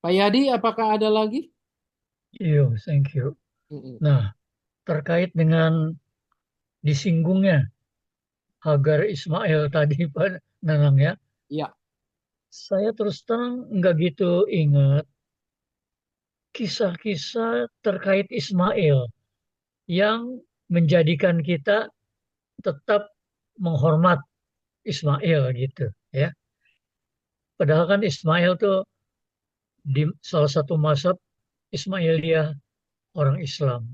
Pak Yadi, apakah ada lagi? Iya, thank you. Mm-mm. Nah, terkait dengan disinggungnya Hagar Ismail tadi, Pak Nanang ya, Ya, saya terus terang nggak gitu ingat kisah-kisah terkait Ismail yang menjadikan kita tetap menghormat Ismail gitu ya. Padahal kan Ismail tuh di salah satu mazhab Ismailiyah orang Islam.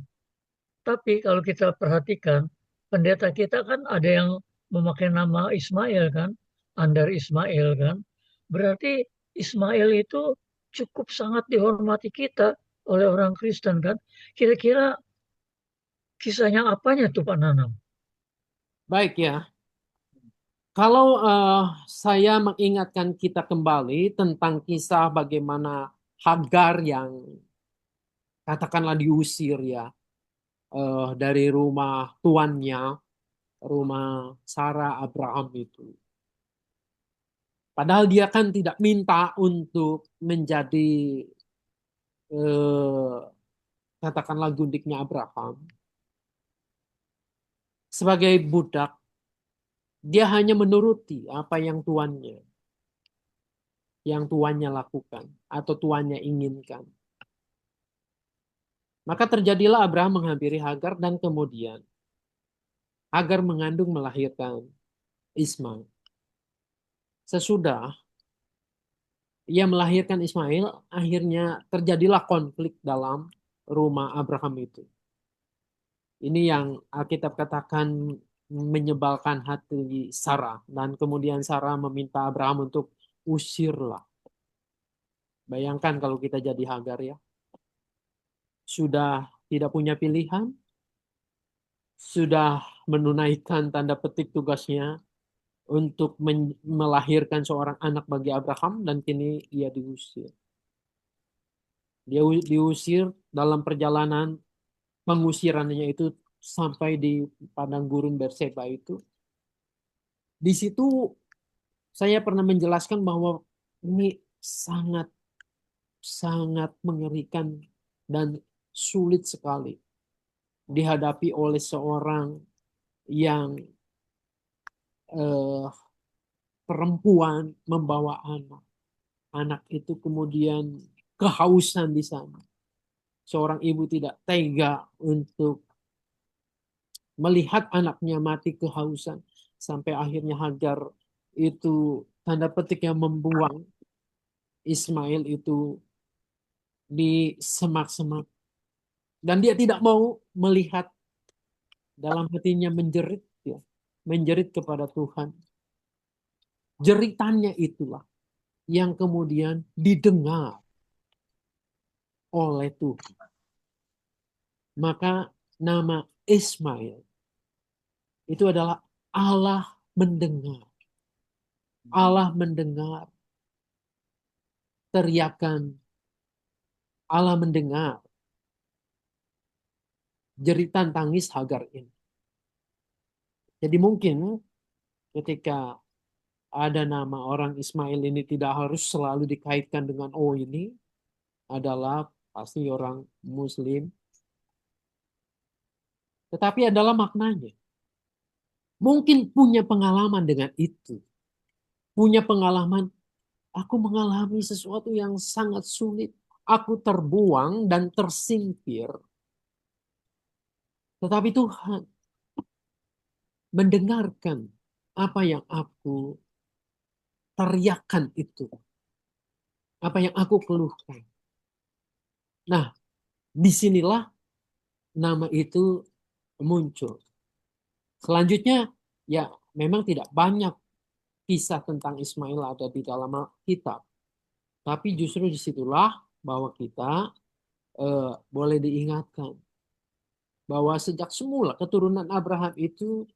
Tapi kalau kita perhatikan, pendeta kita kan ada yang memakai nama Ismail kan, Andar Ismail kan. Berarti Ismail itu cukup sangat dihormati kita oleh orang Kristen kan. Kira-kira kisahnya apanya tuh Pak Nanang? baik ya. Kalau saya mengingatkan kita kembali tentang kisah bagaimana Hagar yang katakanlah diusir ya dari rumah tuannya, rumah Sarah Abraham itu. Padahal dia kan tidak minta untuk menjadi eh, katakanlah gundiknya Abraham. Sebagai budak, dia hanya menuruti apa yang tuannya lakukan atau tuannya inginkan. Maka terjadilah Abraham menghampiri Hagar dan kemudian Hagar mengandung melahirkan Ismail. Sesudah ia melahirkan Ismail, akhirnya terjadilah konflik dalam rumah Abraham itu. Ini yang Alkitab katakan menyebalkan hati Sarah. Dan kemudian Sarah meminta Abraham untuk usirlah. Bayangkan kalau kita jadi Hagar ya. Sudah tidak punya pilihan, sudah menunaikan tanda petik tugasnya untuk melahirkan seorang anak bagi Abraham dan kini ia diusir. Dia diusir dalam perjalanan pengusirannya itu sampai di padang gurun Berseba itu. Di situ saya pernah menjelaskan bahwa ini sangat sangat mengerikan dan sulit sekali dihadapi oleh seorang yang eh, perempuan membawa anak. Anak itu kemudian kehausan di sana. Seorang ibu tidak tega untuk melihat anaknya mati kehausan. Sampai akhirnya Hagar itu tanda petik yang membuang Ismail itu di semak-semak. Dan dia tidak mau melihat, dalam hatinya menjerit ya, menjerit kepada Tuhan. Jeritannya itulah yang kemudian didengar oleh Tuhan. Maka nama Ismail itu adalah Allah mendengar. Allah mendengar teriakan, Allah mendengar jeritan tangis Hagar ini. Jadi mungkin ketika ada nama orang Ismail ini tidak harus selalu dikaitkan dengan oh ini adalah pasti orang Muslim, tetapi adalah maknanya. Mungkin punya pengalaman dengan itu, punya pengalaman aku mengalami sesuatu yang sangat sulit, aku terbuang dan tersingkir, tetapi Tuhan mendengarkan apa yang aku teriakkan itu, apa yang aku keluhkan. Nah, disinilah nama itu muncul. Selanjutnya, ya memang tidak banyak kisah tentang Ismail ada di dalam kitab. Tapi justru disitulah bahwa kita boleh diingatkan bahwa sejak semula keturunan Abraham itu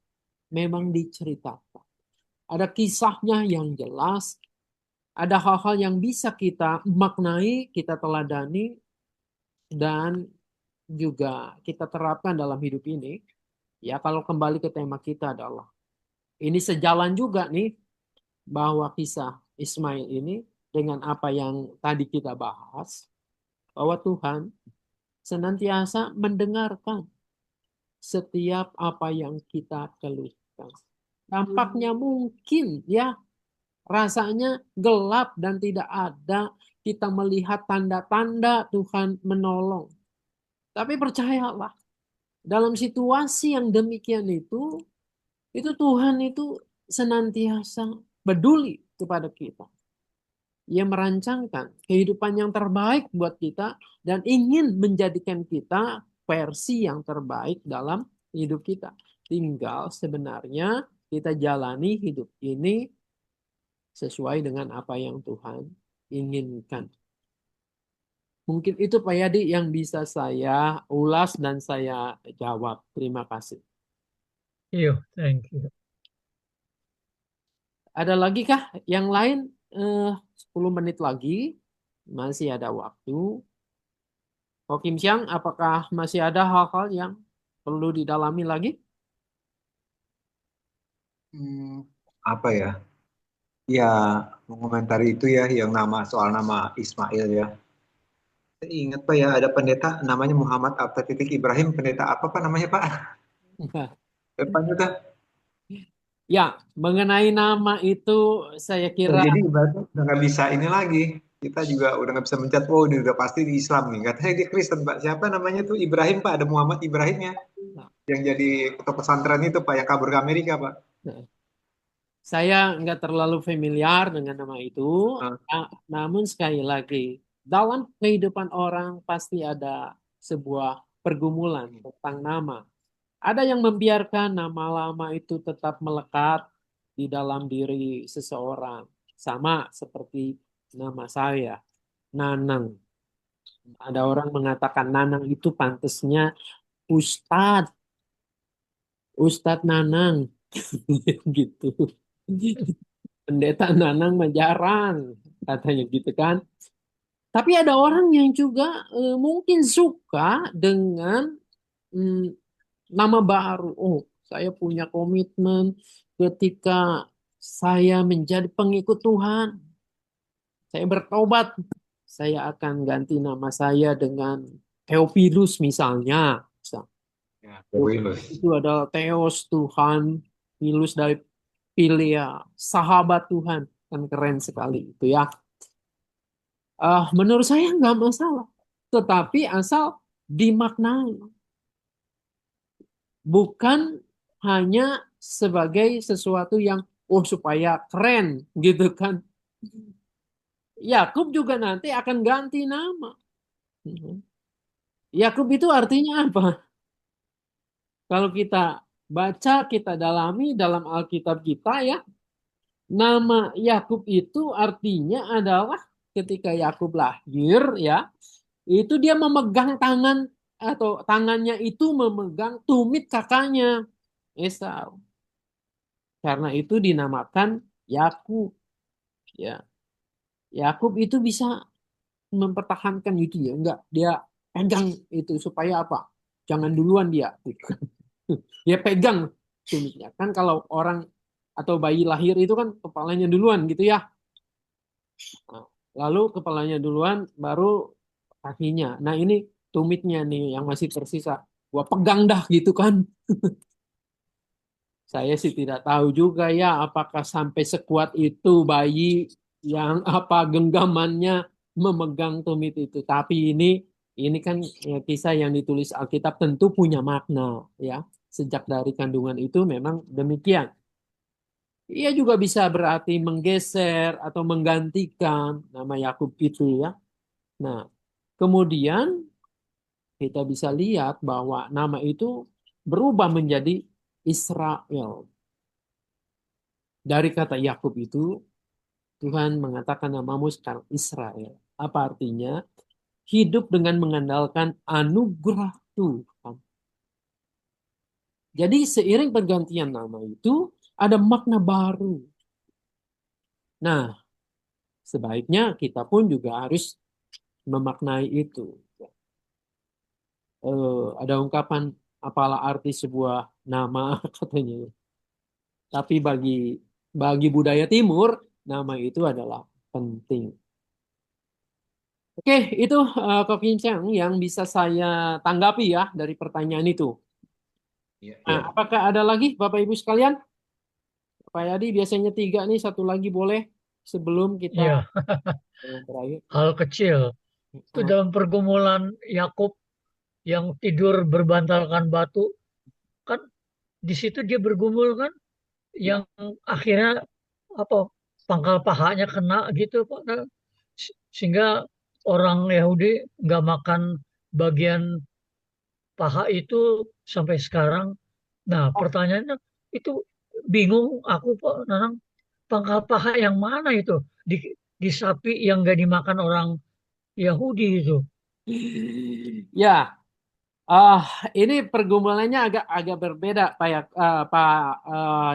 memang diceritakan. Ada kisahnya yang jelas, ada hal-hal yang bisa kita maknai, kita teladani, dan juga kita terapkan dalam hidup ini. Ya, kalau kembali ke tema kita adalah ini sejalan juga nih bahwa kisah Ismail ini dengan apa yang tadi kita bahas, bahwa Tuhan senantiasa mendengarkan setiap apa yang kita keluhkan. Dampaknya mungkin ya rasanya gelap dan tidak ada kita melihat tanda-tanda Tuhan menolong. Tapi percayalah, dalam situasi yang demikian itu Tuhan itu senantiasa peduli kepada kita. Ia merancangkan kehidupan yang terbaik buat kita dan ingin menjadikan kita versi yang terbaik dalam hidup kita. Tinggal sebenarnya kita jalani hidup ini sesuai dengan apa yang Tuhan inginkan. Mungkin itu Pak Yadi yang bisa saya ulas dan saya jawab. Terima kasih. Iya, thank you. Ada lagi kah yang lain? 10 menit lagi. Masih ada waktu. Ko Kim Siang, apakah masih ada hal-hal yang perlu didalami lagi? Hmm, apa ya? Ya, mengomentari itu ya, yang soal nama Ismail ya. Saya ingat Pak ya, ada pendeta namanya Muhammad Abta Titik Ibrahim, pendeta apa Pak namanya Pak? Depannya tuh. Ya, mengenai nama itu saya kira Jadi ibaratnya udah nggak bisa ini lagi. Kita juga udah nggak bisa mencat, oh ini udah pasti di Islam nih. Katanya dia Kristen Pak. Siapa namanya tuh Ibrahim Pak, ada Muhammad Ibrahimnya. Yang jadi ketua pesantren itu Pak, yang kabur ke Amerika Pak. saya nggak terlalu familiar dengan nama itu. Nah, Namun sekali lagi, dalam kehidupan orang pasti ada sebuah pergumulan tentang nama. Ada yang membiarkan nama lama itu tetap melekat di dalam diri seseorang. Sama seperti nama saya, Nanang. Ada orang mengatakan Nanang itu pantasnya Ustadz, Ustadz Nanang. Gitu. Pendeta Nanang mah jarang, katanya gitu kan. Tapi ada orang yang juga mungkin suka dengan mm, nama baru. Oh, saya punya komitmen ketika saya menjadi pengikut Tuhan. Saya bertobat. Saya akan ganti nama saya dengan Theophilus misalnya. ya, Theophilus Lewis. itu adalah Theos Tuhan, Philus dari Philia, sahabat Tuhan. Kan keren sekali itu ya. Menurut saya nggak masalah. Tetapi asal dimaknai. Bukan hanya sebagai sesuatu yang oh supaya keren gitu kan. Yakub juga nanti akan ganti nama. Yakub itu artinya apa? Kalau kita baca, kita dalami dalam Alkitab kita ya, nama Yakub itu artinya adalah ketika Yakub lahir ya, itu dia memegang tangan atau tangannya itu memegang tumit kakaknya Esau. Karena itu dinamakan Yakub ya. Yakub itu bisa mempertahankan itu ya, enggak dia pegang itu supaya apa? Jangan duluan dia. Dia pegang tumitnya. Kan kalau orang atau bayi lahir itu kan kepalanya duluan gitu ya. Nah, lalu kepalanya duluan baru kakinya. Nah, ini tumitnya nih yang masih tersisa. Gua pegang dah gitu kan. Saya sih tidak tahu juga ya apakah sampai sekuat itu bayi yang apa genggamannya memegang tumit itu. Tapi ini kan ya, kisah yang ditulis Alkitab tentu punya makna ya. Sejak dari kandungan itu memang demikian. Ia juga bisa berarti menggeser atau menggantikan nama Yakub itu ya. Nah, kemudian kita bisa lihat bahwa nama itu berubah menjadi Israel. Dari kata Yakub itu, Tuhan mengatakan namamu sekarang Israel. Apa artinya? Hidup dengan mengandalkan anugerah Tuhan. Jadi seiring pergantian nama itu, ada makna baru. Nah, sebaiknya kita pun juga harus memaknai itu. Ada ungkapan apalah arti sebuah nama katanya. Tapi bagi budaya Timur, nama itu adalah penting. Oke, itu Kok Kincang yang bisa saya tanggapi ya dari pertanyaan itu. Iya, Nah, iya. apakah ada lagi Bapak Ibu sekalian? Pak Yadi biasanya tiga nih, satu lagi boleh sebelum kita Iya, berakhir. hal kecil. Itu Ah, dalam pergumulan Yakub yang tidur berbantalkan batu, kan di situ dia bergumul kan, ya. yang akhirnya apa pangkal pahanya kena gitu Pak. Nah, sehingga orang Yahudi nggak makan bagian paha itu sampai sekarang. Nah, Oh, pertanyaannya itu bingung aku Pak Nanang, pangkal paha yang mana itu di, di sapi yang nggak dimakan orang Yahudi itu. ya, ah ini pergumulannya agak agak berbeda Pak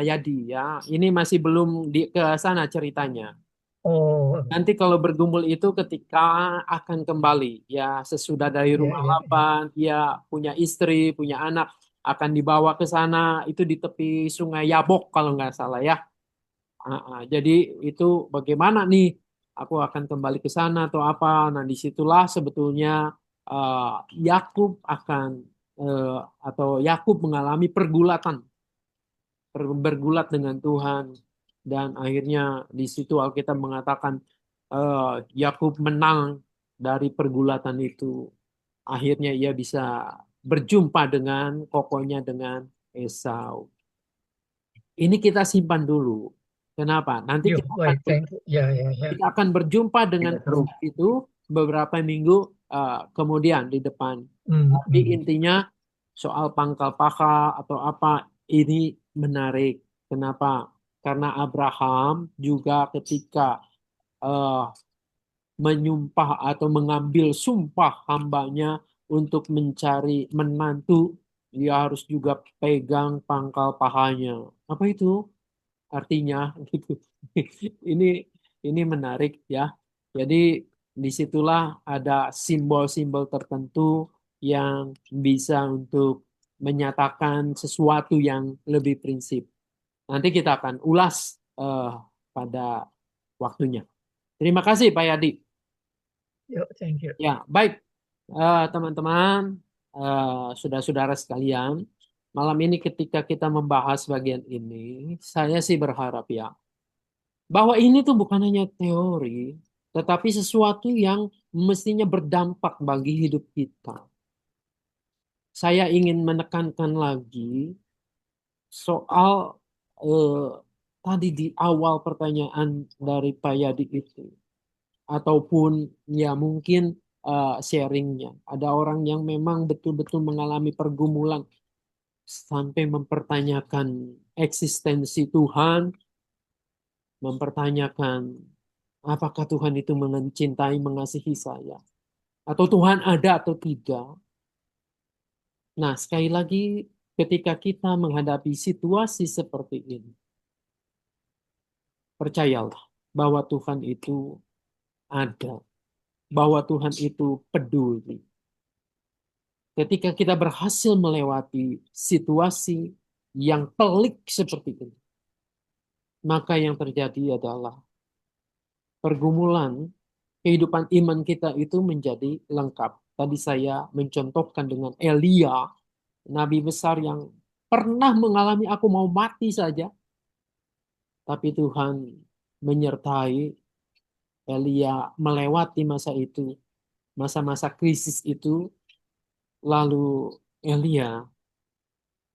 Yadi ya. Ini masih belum ke sana ceritanya. Oh, Nanti kalau bergumul itu ketika akan kembali, ya sesudah dari ya, rumah ya, ya. mapan, dia punya istri, punya anak, akan dibawa ke sana, itu di tepi Sungai Yabok kalau nggak salah ya. Jadi itu bagaimana nih? Aku akan kembali ke sana atau apa? Nah, disitulah sebetulnya eh, Yakub akan eh, atau Yakub mengalami pergulatan, bergulat dengan Tuhan, dan akhirnya di situ Alkitab mengatakan Yakub menang dari pergulatan itu. Akhirnya ia bisa berjumpa dengan kokonya dengan Esau. Ini kita simpan dulu. Kenapa? Nanti Yuk, baik, thank you. Ya, ya, ya. kita akan berjumpa dengan Tidak seru. kisah itu beberapa minggu kemudian di depan. Hmm, Tapi hmm. intinya soal pangkal paha atau apa ini menarik. Kenapa? Karena Abraham juga ketika eh, menyumpah atau mengambil sumpah hambanya untuk mencari menantu, dia harus juga pegang pangkal pahanya. Apa itu? Artinya gitu. Ini ini menarik ya. Jadi disitulah ada simbol-simbol tertentu yang bisa untuk menyatakan sesuatu yang lebih prinsip. Nanti kita akan ulas pada waktunya. Terima kasih Pak Yadi. Yuk, thank you. Ya, baik. Teman-teman, saudara-saudara sekalian, malam ini ketika kita membahas bagian ini, saya sih berharap ya, bahwa ini tuh bukan hanya teori, tetapi sesuatu yang mestinya berdampak bagi hidup kita. Saya ingin menekankan lagi soal eh, tadi di awal pertanyaan dari Pak Yadi itu, ataupun ya mungkin sharingnya. Ada orang yang memang betul-betul mengalami pergumulan sampai mempertanyakan eksistensi Tuhan, mempertanyakan apakah Tuhan itu mencintai, mengasihi saya, atau Tuhan ada atau tidak. Nah, sekali lagi, ketika kita menghadapi situasi seperti ini, percayalah bahwa Tuhan itu ada, bahwa Tuhan itu peduli. Ketika kita berhasil melewati situasi yang pelik seperti ini, maka yang terjadi adalah pergumulan kehidupan iman kita itu menjadi lengkap. Tadi saya mencontohkan dengan Elia, nabi besar yang pernah mengalami aku mau mati saja, tapi Tuhan menyertai Elia melewati masa itu, masa-masa krisis itu, lalu Elia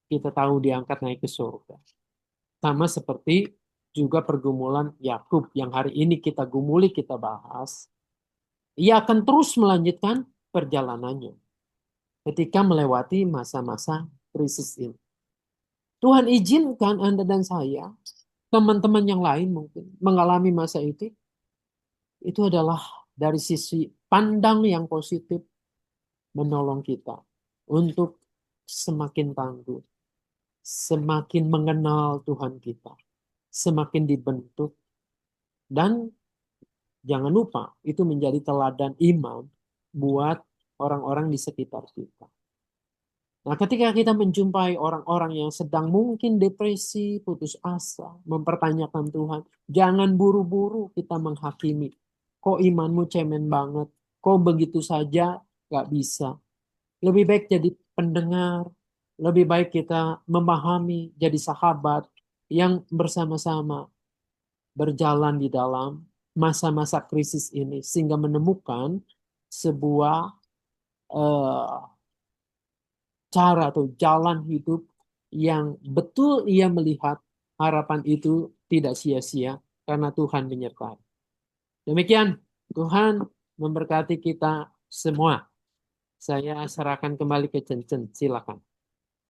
kita tahu diangkat naik ke surga. Sama seperti juga pergumulan Yakub yang hari ini kita gumuli, kita bahas. Ia akan terus melanjutkan perjalanannya ketika melewati masa-masa krisis ini. Tuhan izinkan Anda dan saya, teman-teman yang lain mungkin mengalami masa itu adalah dari sisi pandang yang positif menolong kita untuk semakin tangguh, semakin mengenal Tuhan kita, semakin dibentuk, dan jangan lupa itu menjadi teladan iman buat orang-orang di sekitar kita. Nah, ketika kita menjumpai orang-orang yang sedang mungkin depresi, putus asa, mempertanyakan Tuhan, jangan buru-buru kita menghakimi. Kok imanmu cemen banget? kok begitu saja nggak bisa. Lebih baik jadi pendengar, lebih baik kita memahami, jadi sahabat yang bersama-sama berjalan di dalam masa-masa krisis ini sehingga menemukan sebuah eh, cara atau jalan hidup yang betul ia melihat harapan itu tidak sia-sia karena Tuhan menyertai. Demikian, Tuhan memberkati kita semua. Saya serahkan kembali ke Cen. Silakan.